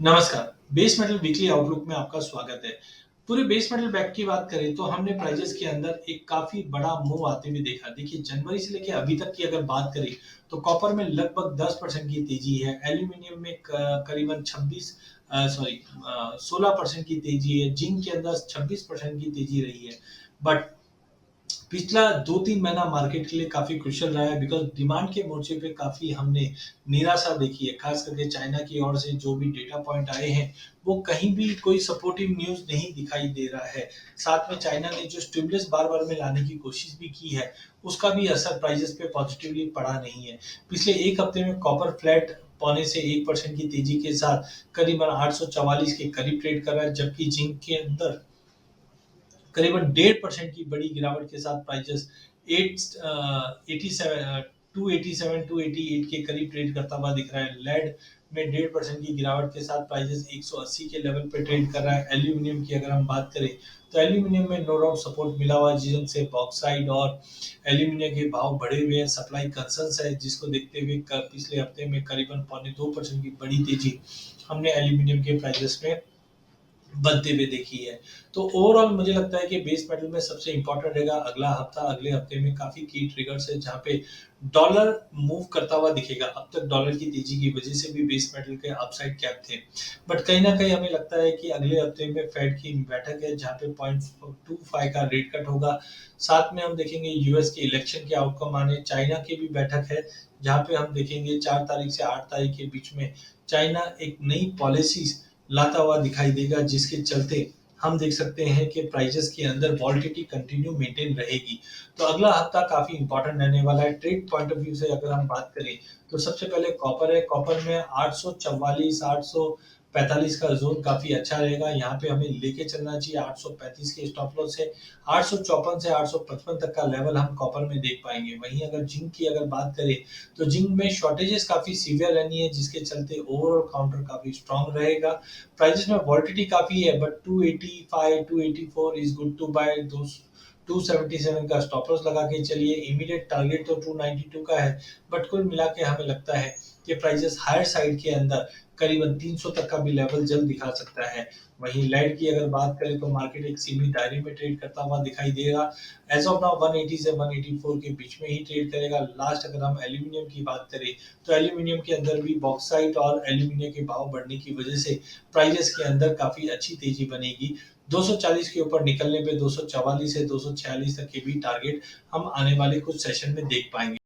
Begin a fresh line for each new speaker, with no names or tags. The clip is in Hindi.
नमस्कार, बेस मेटल वीकली आउटलुक में आपका स्वागत है। पूरे बेस मेटल बैग की बात करें तो हमने प्राइजेस के अंदर एक काफ़ी बड़ा मूव आते हुए देखा। देखिए जनवरी से लेके अभी तक की अगर बात करें तो कॉपर में लगभग 10% की तेज़ी है, एल्यूमीनियम में क करीबन 16% की तेज़ी है, जिंक के अंदर 26% की तेज़ी रही है। बट पिछला 2-3 महीना मार्केट के लिए काफ़ी क्रूशियल रहा है बिकॉज़ डिमांड के मोर्चे पे काफ़ी हमने निराशा देखी है। ख़ास करके चाइना की ओर से जो भी डेटा पॉइंट आए हैं, वो कहीं भी कोई सपोर्टिव न्यूज़ नहीं दिखाई दे रहा है। साथ में चाइना ने जो स्टिमुलस बार-बार में लाने की कोशिश भी की है, उसका भी असर प्राइसेज़ पे पॉजिटिवली पड़ा नहीं है। पिछले 1 हफ्ते में कॉपर फ्लैट पौने से 1% की तेज़ी के साथ करीबन 844 के करीब ट्रेड कर रहा है, जबकि जिंक के अंदर करीबन 1.5% की बड़ी गिरावट के साथ प्राइसेस 287 288 के करीब ट्रेड करता हुआ दिख रहा है। लेड में 1.5% की गिरावट के साथ प्राइसेस 180 के लेवल पे ट्रेड कर रहा है। एल्यूमिनियम की अगर हम बात करें तो एल्यूमिनियम में नो डाउट सपोर्ट मिला हुआ है, जिनसे बॉक्साइट और एल्यूमिनियम के भाव बढ़े हुए हैं। सप्लाई कंसर्न्स है, जिसको देखते हुए पिछले हफ्ते में करीबन पौने 2% की बड़ी तेजी हमने एल्यूमिनियम के प्राइसेस में बनते हुए देखी है। तो ओवरऑल मुझे लगता है कि बेस मेटल में सबसे इम्पोर्टेंट रहेगा अगला हफ्ता। अगले हफ्ते में काफ़ी की ट्रिगर्स है जहाँ पे डॉलर मूव करता हुआ दिखेगा। अब तक डॉलर की तेज़ी की वज़ह से भी बेस मेटल के अपसाइड कैप थे। बट कहीं न कहीं हमें लगता है कि अगले हफ्ते में फेड की बैठक है जहाँ पे 0.25 का रेट कट होगा। साथ में हम देखेंगे यूएस के इलेक्शन के आउटकम आने, चाइना की भी बैठक है जहाँ पे हम देखेंगे 4 तारीख से 8 तारीख के बीच में चाइना एक नई पॉलिसीज़ लाता हुआ दिखाई देगा, जिसके चलते हम देख सकते हैं कि प्राइसेस के अंदर वॉलेटिलिटी कंटिन्यू मेंटेन रहेगी। तो अगला हफ्ता काफ़ी इंपॉर्टेंट रहने वाला है। ट्रेड पॉइंट ऑफ व्यू से अगर हम बात करें तो सबसे पहले कॉपर है। कॉपर में 844 845 का जोन काफ़ी अच्छा रहेगा। यहाँ पे हमें लेके चलना चाहिए। 835 के स्टॉप लॉस है। 854 से 855 तक का लेवल हम कॉपर में देख पाएंगे। वहीं अगर जिंक की अगर बात करें तो जिंक में शॉर्टेजेस काफ़ी सीवियर रहनी है, जिसके चलते ओवरऑल काउंटर काफ़ी स्ट्रांग रहेगा। प्राइसेस में वॉलेटिलिटी काफ़ी है, but 285 284 is good to buy. 277 का स्टॉप लॉस लगा के चलिए। इमीडिएट टारगेट तो 292 का है, बट कुल मिला के हमें लगता है कि प्राइसेस हायर साइड के अंदर करीबन 300 तक का भी लेवल जल्द दिखा सकता है। वहीं लेड की अगर बात करें तो मार्केट एक सीमित दायरे में ट्रेड करता हुआ दिखाई देगा। एज ऑफ नाउ 180 से 184 के बीच में ही ट्रेड करेगा। लास्ट अगर हम एल्यूमिनियम की बात करें तो एल्यूमिनियम के अंदर भी बॉक्साइट और एल्यूमिनियम के भाव बढ़ने की वजह से प्राइसेस के अंदर काफ़ी अच्छी तेजी बनेगी। 240 के ऊपर निकलने पे 244 से 246 तक के भी टारगेट हम आने वाले कुछ सेशन में देख पाएँगे।